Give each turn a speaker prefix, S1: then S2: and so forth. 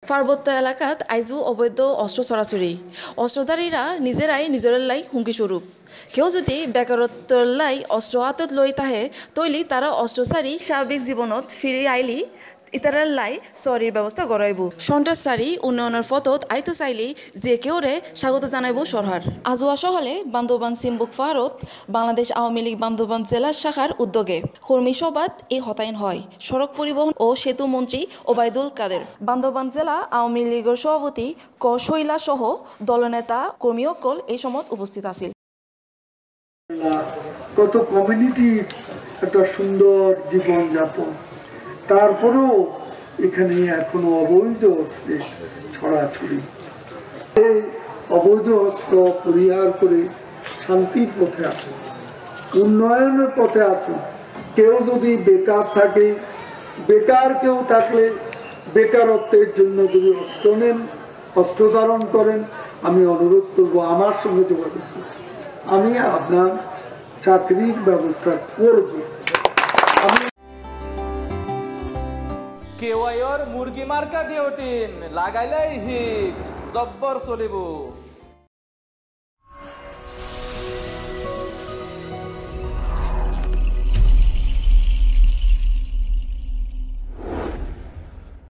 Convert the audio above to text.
S1: পার্বত্য এলাকাত আইজু অবৈধ অস্ত্র ছড়াছড়ি অস্ত্রধারীরা নিজেরাই নিজের লাই হুমকি স্বরূপ কেউ যদি বেকারত্বর লাই অস্ত্র হাতত লই তাহে তৈলি তারা অস্ত্র ছাড়ি স্বাভাবিক জীবনত ফিরে আইলি ইতারার লাই সরির ব্যবস্থা গড়াইব সন্ত্রাসী উন্নয়নের ফতত আইতো চাইলি যে কেউরে স্বাগত জানাইব সরকার আজোয়া সহলে বান্দরবান সিম্বুক ফারত বাংলাদেশ আওয়ামী লীগ বান্দরবান জেলা শাখার উদ্যোগে কর্মী সভাত এই হতায়ন হয় সড়ক পরিবহন ও সেতু মন্ত্রী ওবায়দুল কাদের বান্দরবান জেলা আওয়ামী লীগের সভাপতি ক শৈলা সহ দলনেতা কর্মীসকল এই সময় উপস্থিত আছিল।
S2: কত কমিউনিটির একটা সুন্দর জীবনযাপন, তারপরেও এখানে এখনো অবৈধ অস্ত্রের ছড়াছড়ি। এই অবৈধ অস্ত্র পরিহার করে শান্তির পথে আসুন, উন্নয়নের পথে আসুন। কেউ যদি বেকার থাকে, বেকার কেউ থাকলে বেকারত্বের জন্য যদি অস্ত্র নেন, অস্ত্র ধারণ করেন, আমি অনুরোধ করব আমার সঙ্গে যোগাযোগ করুন, আমি আপনার চাকরির ব্যবস্থা করব।
S3: কেওয়াইর মুরগি মার্কা দিয়ে ওঠেন লাগাইলেই হিট জব্বর চলিব।